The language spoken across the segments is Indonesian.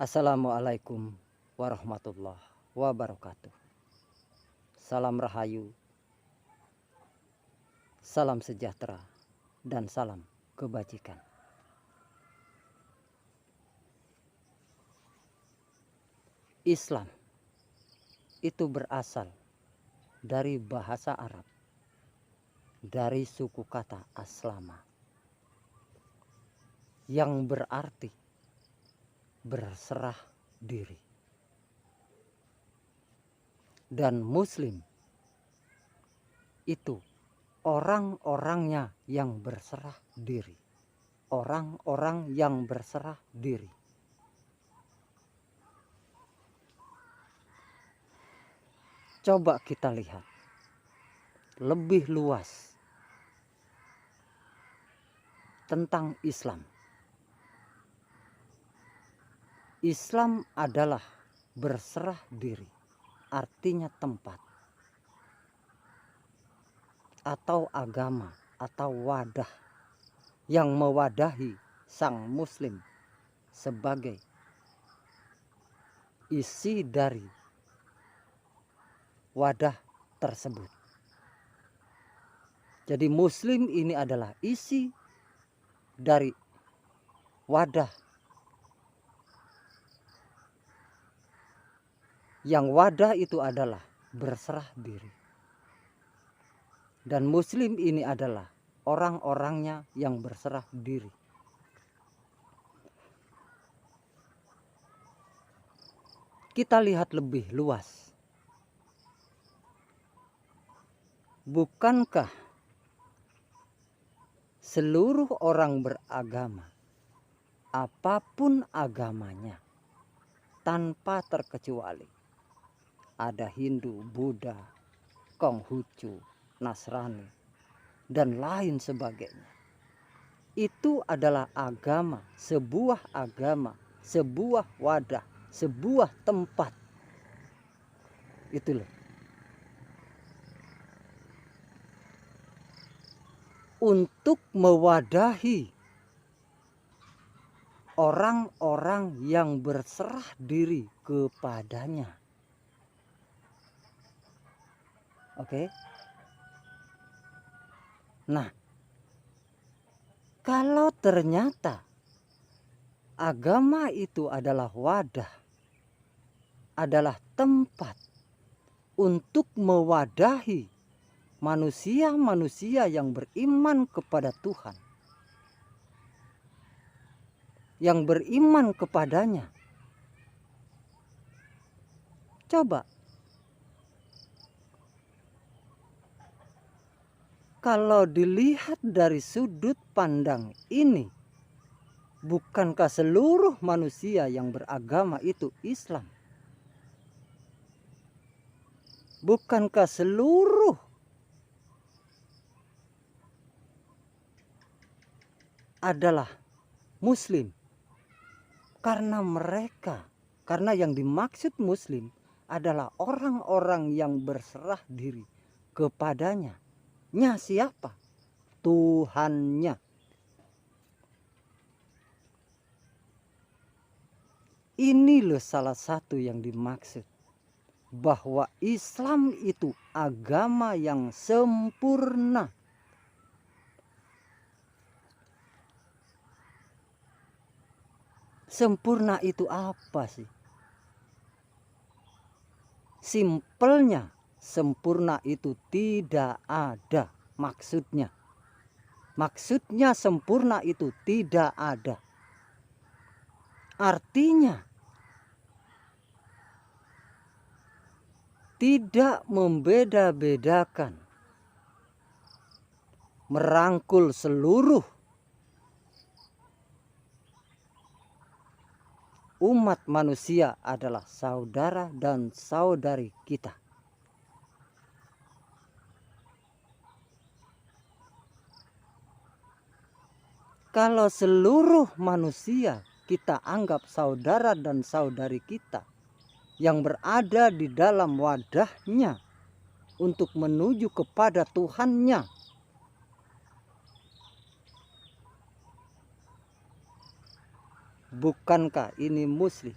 Assalamualaikum warahmatullahi wabarakatuh. Salam rahayu, salam sejahtera, dan salam kebajikan. Islam itu berasal dari bahasa Arab, dari suku kata aslama, yang berarti berserah diri. Dan Muslim itu orang-orangnya yang berserah diri. Orang-orang yang berserah diri. Coba kita lihat lebih luas tentang Islam. Islam adalah berserah diri, artinya tempat atau agama atau wadah yang mewadahi sang muslim sebagai isi dari wadah tersebut. Jadi muslim ini adalah isi dari wadah, yang wadah itu adalah berserah diri. Dan muslim ini adalah orang-orangnya yang berserah diri. Kita lihat lebih luas. Bukankah seluruh orang beragama, apapun agamanya, tanpa terkecuali, ada Hindu, Buddha, Konghucu, Nasrani, dan lain sebagainya, itu adalah agama, sebuah wadah, sebuah tempat. Itu loh. Untuk mewadahi orang-orang yang berserah diri kepadanya. Oke. Nah, kalau ternyata agama itu adalah wadah, adalah tempat untuk mewadahi manusia-manusia yang beriman kepada Tuhan, yang beriman kepadanya. Coba, kalau dilihat dari sudut pandang ini, bukankah seluruh manusia yang beragama itu Islam? Bukankah seluruh adalah Muslim? Karena yang dimaksud Muslim adalah orang-orang yang berserah diri kepadanya. Nya siapa? Tuhannya. Ini loh salah satu yang dimaksud, bahwa Islam itu agama yang sempurna. Sempurna itu apa sih? Simpelnya, sempurna itu tidak ada maksudnya. Maksudnya sempurna itu tidak ada. Artinya tidak membeda-bedakan, merangkul seluruh umat manusia adalah saudara dan saudari kita. Kalau seluruh manusia kita anggap saudara dan saudari kita yang berada di dalam wadahnya untuk menuju kepada Tuhannya, bukankah ini Muslim?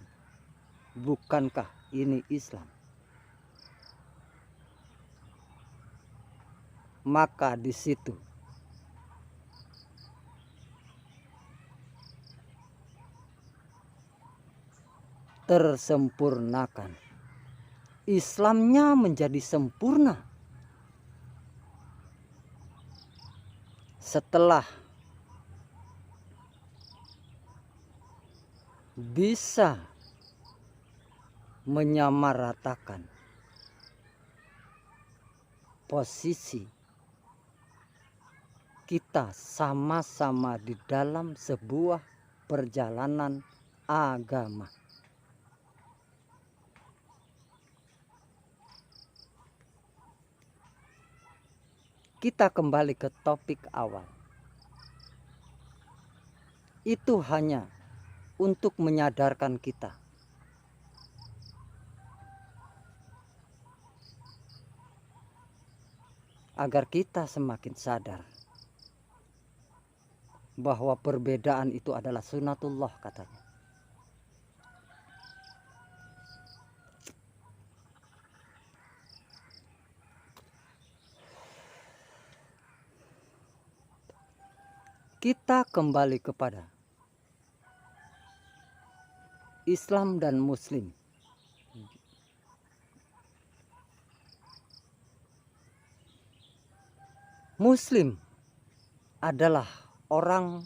Bukankah ini Islam? Maka di situ tersempurnakan. Islamnya menjadi sempurna setelah bisa menyamaratakan posisi kita sama-sama di dalam sebuah perjalanan agama. Kita kembali ke topik awal. Itu hanya untuk menyadarkan kita agar kita semakin sadar bahwa perbedaan itu adalah sunatullah katanya. Kita kembali kepada Islam dan Muslim. Muslim adalah orang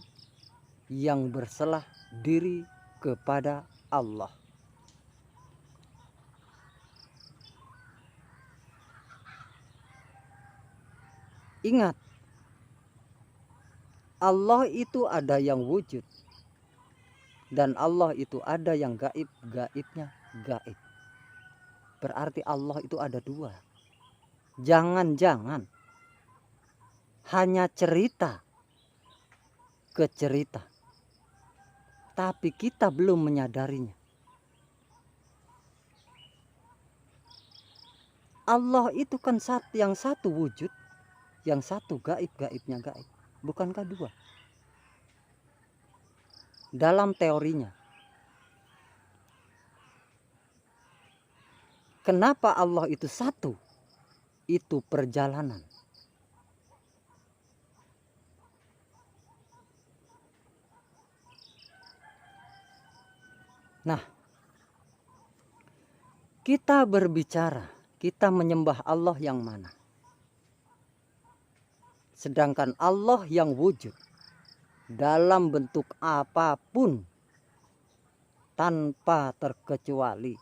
yang berserah diri kepada Allah. Ingat, Allah itu ada yang wujud dan Allah itu ada yang gaib, gaibnya gaib. Berarti Allah itu ada dua. Jangan-jangan hanya cerita ke cerita, tapi kita belum menyadarinya. Allah itu kan yang satu wujud, yang satu gaib, gaibnya gaib. Bukankah dua? Dalam teorinya. Kenapa Allah itu satu? Itu perjalanan. Nah, kita berbicara, kita menyembah Allah yang mana? Sedangkan Allah yang wujud dalam bentuk apapun tanpa terkecuali,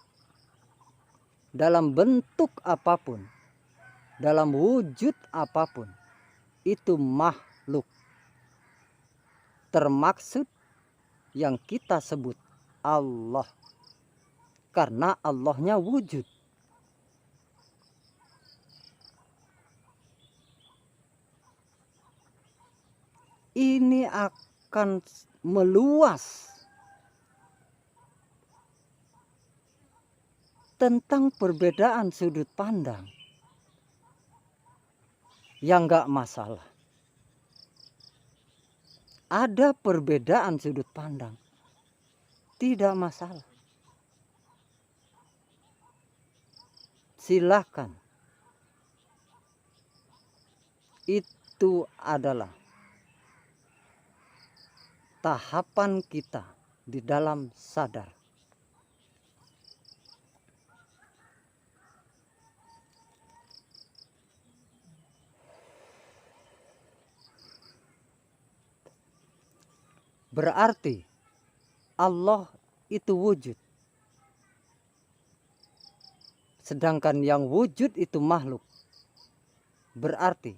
dalam bentuk apapun, dalam wujud apapun, itu makhluk. Termaksud yang kita sebut Allah, karena Allahnya wujud. Ini akan meluas tentang perbedaan sudut pandang yang gak masalah. Ada perbedaan sudut pandang, tidak masalah. Silakan. Itu adalah tahapan kita di dalam sadar. Berarti Allah itu wujud. Sedangkan yang wujud itu makhluk. Berarti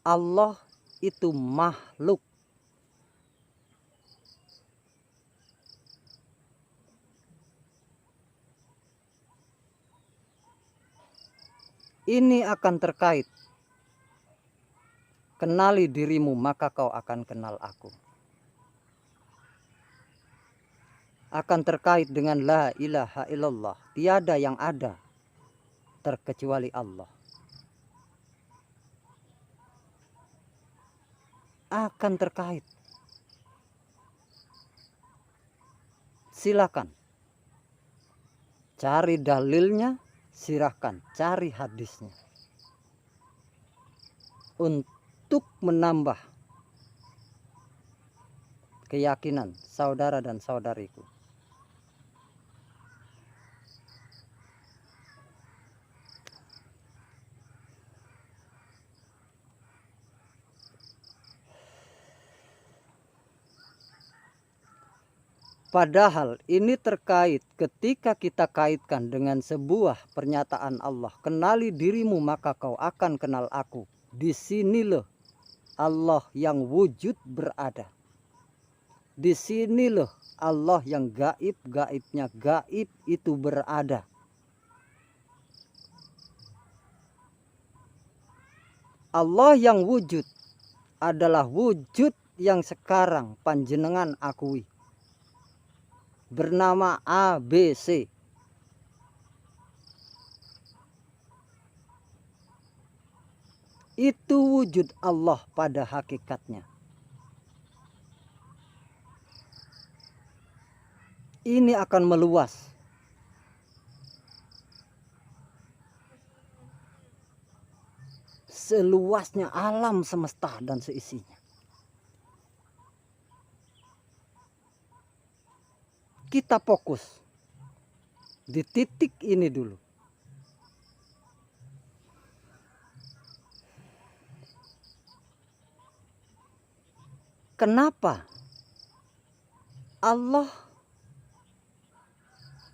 Allah itu makhluk. Ini akan terkait. Kenali dirimu maka kau akan kenal aku. Akan terkait dengan la ilaha illallah. Tiada yang ada terkecuali Allah. Akan terkait silakan. Cari dalilnya, silahkan cari hadisnya. Untuk menambah keyakinan saudara dan saudariku. Padahal ini terkait ketika kita kaitkan dengan sebuah pernyataan Allah. Kenali dirimu maka kau akan kenal aku. Di sinilah Allah yang wujud berada. Di sinilah Allah yang gaib, gaibnya gaib itu berada. Allah yang wujud adalah wujud yang sekarang panjenengan akui. Bernama ABC. Itu wujud Allah pada hakikatnya. Ini akan meluas. Seluasnya alam semesta dan seisinya. Kita fokus di titik ini dulu. Kenapa Allah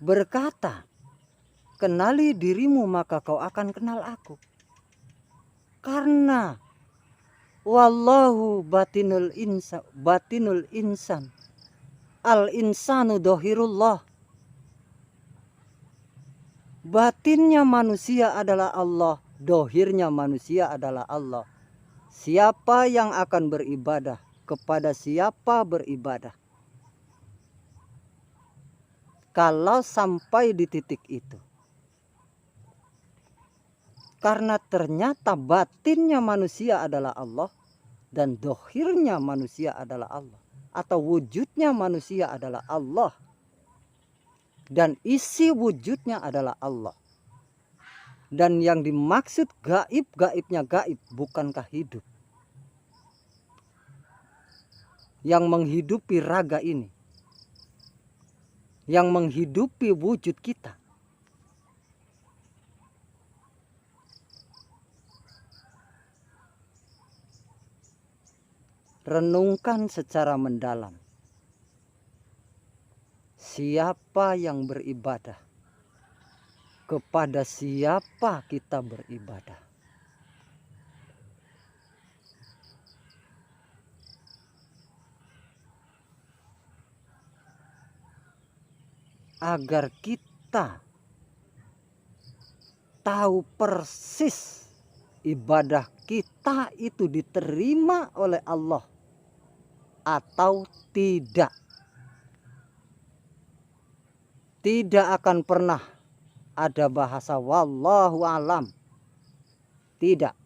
berkata, kenali dirimu maka kau akan kenal aku? Karena wallahu batinul insan. Al insanu dohirullah. Batinnya manusia adalah Allah, dohirnya manusia adalah Allah. Siapa yang akan beribadah kepada siapa beribadah? Kalau sampai di titik itu. Karena ternyata batinnya manusia adalah Allah dan dohirnya manusia adalah Allah. Atau wujudnya manusia adalah Allah. Dan isi wujudnya adalah Allah. Dan yang dimaksud gaib, gaibnya gaib, bukankah hidup? Yang menghidupi raga ini. Yang menghidupi wujud kita. Renungkan secara mendalam. Siapa yang beribadah? Kepada siapa kita beribadah? Agar kita tahu persis ibadah kita itu diterima oleh Allah atau tidak. Tidak akan pernah ada bahasa wallahu alam. Tidak.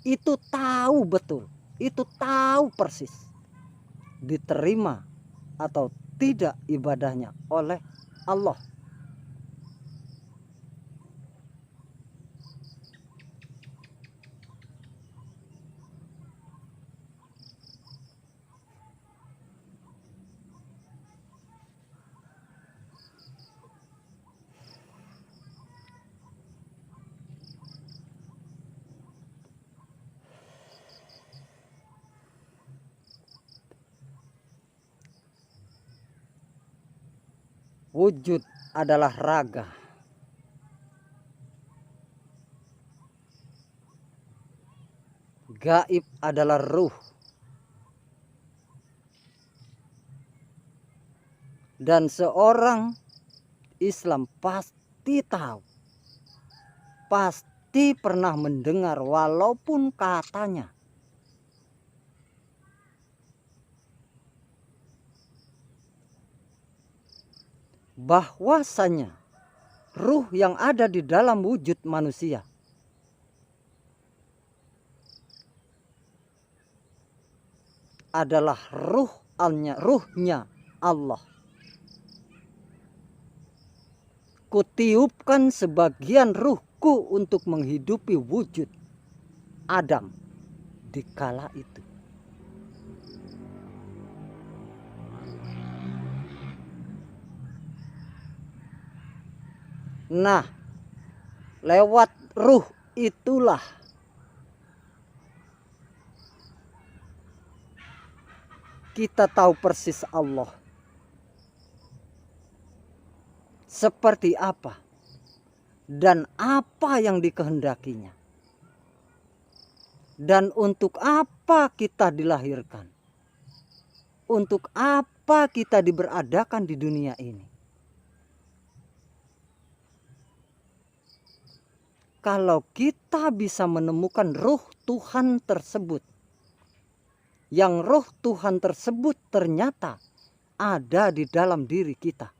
Itu tahu betul. Itu tahu persis. Diterima atau tidak ibadahnya oleh Allah. Wujud adalah raga. Gaib adalah ruh. Dan seorang Islam pasti tahu. Pasti pernah mendengar walaupun katanya. Bahwasanya ruh yang ada di dalam wujud manusia adalah ruhnya Allah. Kutiupkan sebagian ruhku untuk menghidupi wujud Adam di kala itu. Nah, lewat ruh itulah kita tahu persis Allah seperti apa dan apa yang dikehendakinya, dan untuk apa kita dilahirkan, untuk apa kita diberadakan di dunia ini. Kalau kita bisa menemukan ruh Tuhan tersebut, yang ruh Tuhan tersebut ternyata ada di dalam diri kita.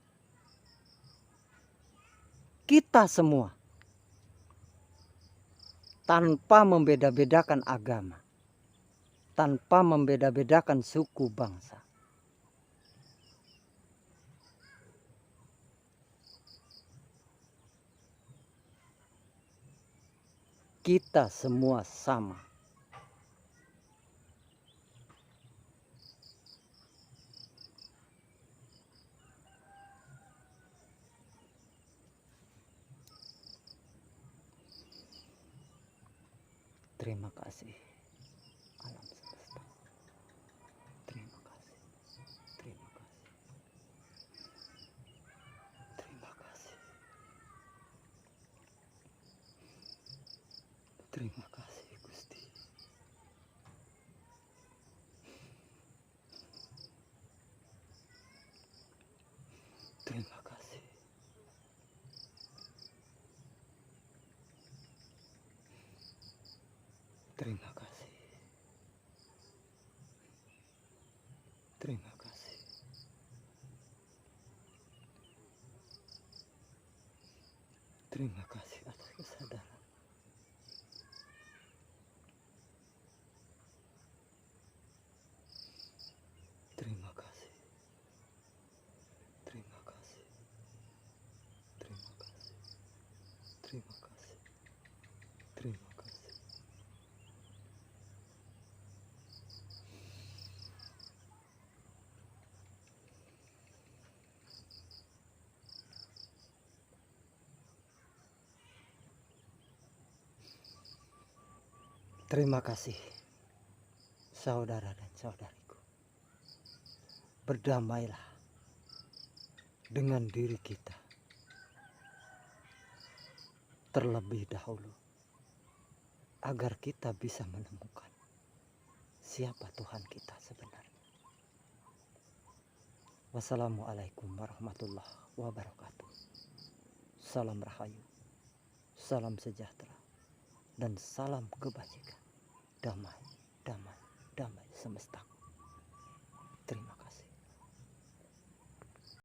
Kita semua, tanpa membeda-bedakan agama, tanpa membeda-bedakan suku bangsa. Kita semua sama. Terima kasih alam semesta. Terima kasih. Terima kasih. Terima kasih. Terima kasih Gusti. Terima kasih. Terima kasih. Terima kasih. Terima kasih atas kesadaran. Terima kasih. Terima kasih. Terima kasih. Terima kasih. Terima kasih. Terima kasih, saudara dan saudariku. Berdamailah dengan diri kita terlebih dahulu, agar kita bisa menemukan siapa Tuhan kita sebenarnya. Wassalamualaikum warahmatullahi wabarakatuh. Salam rahayu, salam sejahtera, dan salam kebajikan. Damai, damai, damai semesta. Terima kasih.